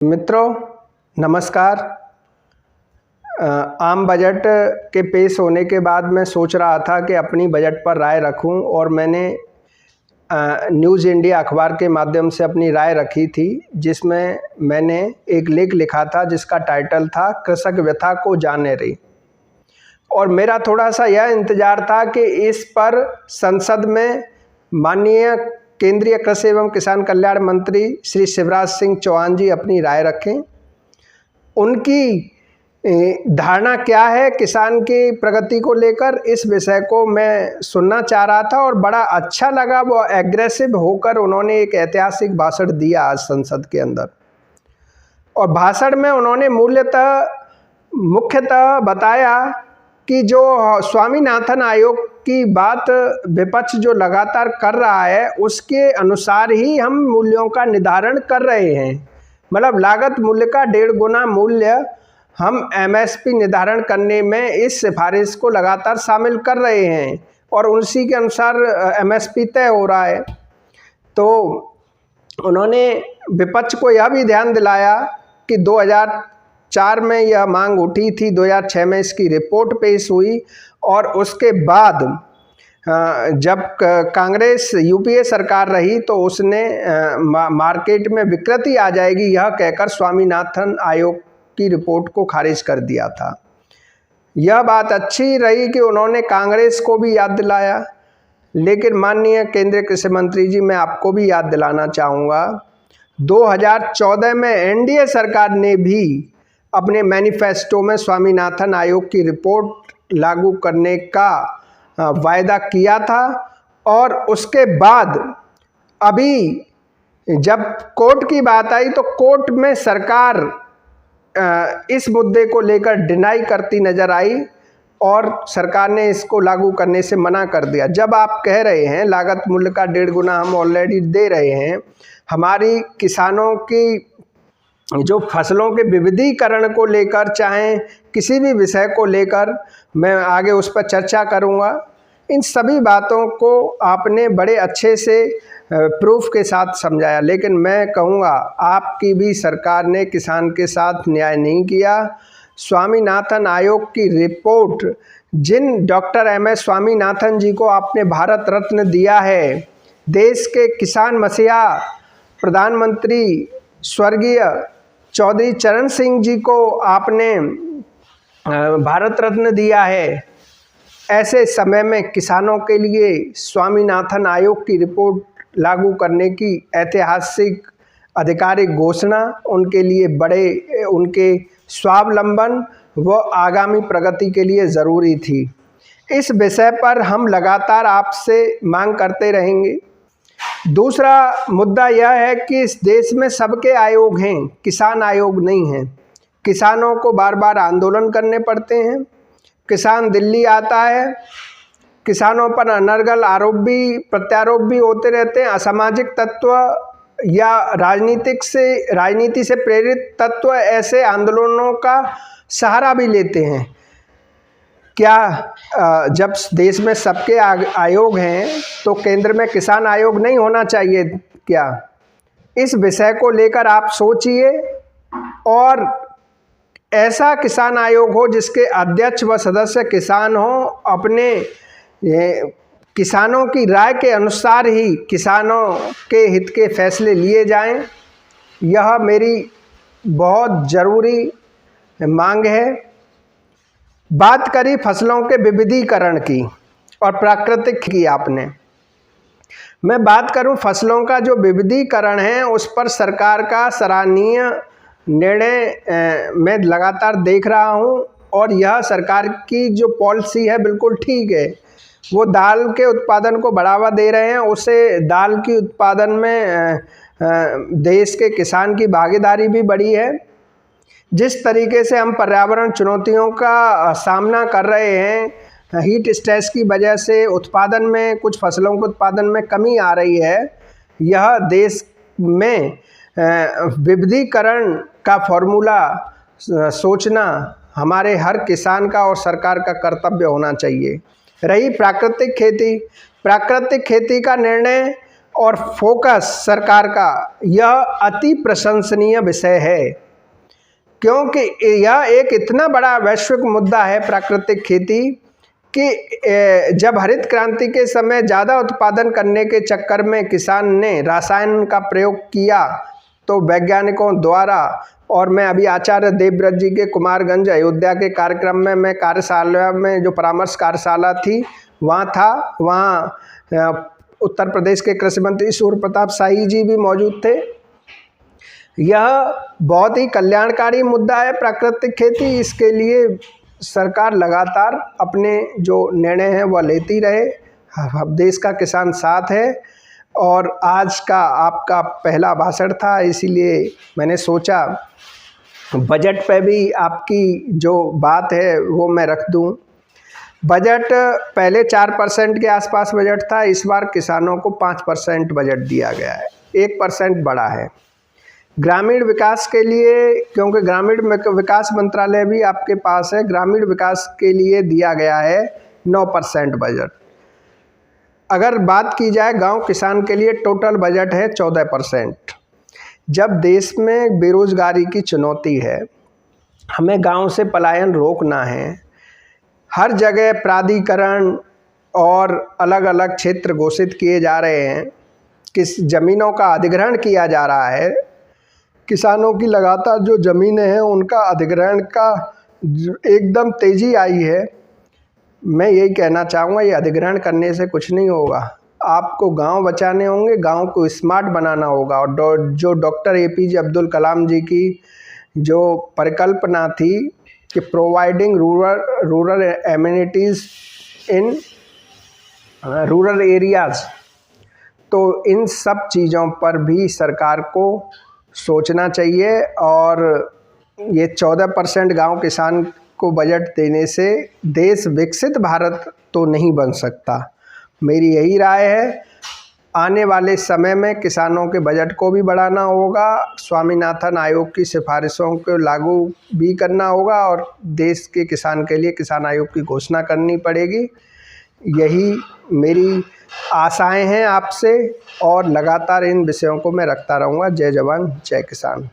मित्रों नमस्कार। आम बजट के पेश होने के बाद मैं सोच रहा था कि अपनी बजट पर राय रखूं और मैंने न्यूज़ इंडिया अखबार के माध्यम से अपनी राय रखी थी, जिसमें मैंने एक लेख लिखा था जिसका टाइटल था कृषक व्यथा को जाने रही। और मेरा थोड़ा सा यह इंतज़ार था कि इस पर संसद में माननीय केंद्रीय कृषि एवं किसान कल्याण मंत्री श्री शिवराज सिंह चौहान जी अपनी राय रखें। उनकी धारणा क्या है किसान की प्रगति को लेकर, इस विषय को मैं सुनना चाह रहा था और बड़ा अच्छा लगा। वो एग्रेसिव होकर उन्होंने एक ऐतिहासिक भाषण दिया आज संसद के अंदर, और भाषण में उन्होंने मुख्यतः बताया कि जो स्वामीनाथन आयोग की बात विपक्ष जो लगातार कर रहा है उसके अनुसार ही हम मूल्यों का निर्धारण कर रहे हैं। मतलब लागत मूल्य का 1.5 गुना मूल्य हम एमएसपी निर्धारण करने में इस सिफारिश को लगातार शामिल कर रहे हैं और उसी के अनुसार एमएसपी तय हो रहा है। तो उन्होंने विपक्ष को यह भी ध्यान दिलाया कि 2004 में यह मांग उठी थी, 2006 में इसकी रिपोर्ट पेश हुई और उसके बाद जब कांग्रेस यूपीए सरकार रही तो उसने मार्केट में विकृति आ जाएगी यह कहकर स्वामीनाथन आयोग की रिपोर्ट को खारिज कर दिया था। यह बात अच्छी रही कि उन्होंने कांग्रेस को भी याद दिलाया, लेकिन माननीय केंद्रीय कृषि मंत्री जी, मैं आपको भी याद दिलाना चाहूँगा 2014 में एनडीए सरकार ने भी अपने मैनिफेस्टो में स्वामीनाथन आयोग की रिपोर्ट लागू करने का वायदा किया था। और उसके बाद अभी जब कोर्ट की बात आई तो कोर्ट में सरकार इस मुद्दे को लेकर डिनाई करती नजर आई और सरकार ने इसको लागू करने से मना कर दिया। जब आप कह रहे हैं लागत मूल्य का 1.5 गुना हम ऑलरेडी दे रहे हैं, हमारी किसानों की जो फसलों के विविधीकरण को लेकर, चाहे किसी भी विषय को लेकर, मैं आगे उस पर चर्चा करूंगा। इन सभी बातों को आपने बड़े अच्छे से प्रूफ के साथ समझाया, लेकिन मैं कहूँगा आपकी भी सरकार ने किसान के साथ न्याय नहीं किया। स्वामीनाथन आयोग की रिपोर्ट, जिन डॉक्टर एमएस स्वामीनाथन जी को आपने भारत रत्न दिया है, देश के किसान मसीहा प्रधानमंत्री स्वर्गीय चौधरी चरण सिंह जी को आपने भारत रत्न दिया है, ऐसे समय में किसानों के लिए स्वामीनाथन आयोग की रिपोर्ट लागू करने की ऐतिहासिक आधिकारिक घोषणा उनके लिए बड़े, उनके स्वावलंबन व आगामी प्रगति के लिए ज़रूरी थी। इस विषय पर हम लगातार आपसे मांग करते रहेंगे। दूसरा मुद्दा यह है कि इस देश में सबके आयोग हैं, किसान आयोग नहीं हैं। किसानों को बार बार आंदोलन करने पड़ते हैं, किसान दिल्ली आता है, किसानों पर अनर्गल आरोप भी प्रत्यारोप भी होते रहते हैं। असामाजिक तत्व या राजनीति से प्रेरित तत्व ऐसे आंदोलनों का सहारा भी लेते हैं। क्या जब देश में सबके आयोग हैं तो केंद्र में किसान आयोग नहीं होना चाहिए क्या? इस विषय को लेकर आप सोचिए और ऐसा किसान आयोग हो जिसके अध्यक्ष व सदस्य किसान हो। अपने किसानों की राय के अनुसार ही किसानों के हित के फैसले लिए जाएं, यह मेरी बहुत ज़रूरी मांग है। बात करी फसलों के विविधीकरण की और प्राकृतिक की आपने, मैं बात करूं फसलों का जो विविधीकरण है उस पर सरकार का सराहनीय निर्णय मैं लगातार देख रहा हूं और यह सरकार की जो पॉलिसी है बिल्कुल ठीक है। वो दाल के उत्पादन को बढ़ावा दे रहे हैं, उससे दाल की उत्पादन में देश के किसान की भागीदारी भी बढ़ी है। जिस तरीके से हम पर्यावरण चुनौतियों का सामना कर रहे हैं, हीट स्ट्रेस की वजह से उत्पादन में, कुछ फसलों के उत्पादन में कमी आ रही है। यह देश में विविधीकरण का फॉर्मूला सोचना हमारे हर किसान का और सरकार का कर्तव्य होना चाहिए। रही प्राकृतिक खेती का निर्णय और फोकस सरकार का यह अति प्रशंसनीय विषय है, क्योंकि यह एक इतना बड़ा वैश्विक मुद्दा है प्राकृतिक खेती कि जब हरित क्रांति के समय ज़्यादा उत्पादन करने के चक्कर में किसान ने रसायन का प्रयोग किया, तो वैज्ञानिकों द्वारा, और मैं अभी आचार्य देवव्रत जी के कुमारगंज अयोध्या के कार्यक्रम में, मैं कार्यशाला में जो परामर्श कार्यशाला थी वहाँ था, वहाँ उत्तर प्रदेश के कृषि मंत्री सूर्य प्रताप शाही जी भी मौजूद थे। यह बहुत ही कल्याणकारी मुद्दा है प्राकृतिक खेती। इसके लिए सरकार लगातार अपने जो निर्णय हैं वह लेती रहे। देश का किसान साथ है। और आज का आपका पहला भाषण था, इसीलिए मैंने सोचा बजट पे भी आपकी जो बात है वो मैं रख दूं। बजट पहले 4% के आसपास बजट था, इस बार किसानों को 5% बजट दिया गया है, 1% बढ़ा है। ग्रामीण विकास के लिए, क्योंकि ग्रामीण विकास मंत्रालय भी आपके पास है, ग्रामीण विकास के लिए दिया गया है 9% बजट। अगर बात की जाए गांव किसान के लिए, टोटल बजट है 14%। जब देश में बेरोजगारी की चुनौती है, हमें गांव से पलायन रोकना है। हर जगह प्राधिकरण और अलग अलग क्षेत्र घोषित किए जा रहे हैं, किस ज़मीनों का अधिग्रहण किया जा रहा है। किसानों की लगातार जो ज़मीनें हैं उनका अधिग्रहण का एकदम तेज़ी आई है। मैं यही कहना चाहूँगा, ये अधिग्रहण करने से कुछ नहीं होगा। आपको गांव बचाने होंगे, गांव को स्मार्ट बनाना होगा। और जो डॉक्टर APJ अब्दुल कलाम जी की जो परिकल्पना थी कि providing rural amenities in rural areas, तो इन सब चीज़ों पर भी सरकार को सोचना चाहिए। और ये 14% गांव किसान को बजट देने से देश विकसित भारत तो नहीं बन सकता। मेरी यही राय है। आने वाले समय में किसानों के बजट को भी बढ़ाना होगा, स्वामीनाथन आयोग की सिफारिशों को लागू भी करना होगा, और देश के किसान के लिए किसान आयोग की घोषणा करनी पड़ेगी। यही मेरी आशाएं हैं आपसे, और लगातार इन विषयों को मैं रखता रहूँगा। जय जवान जय किसान।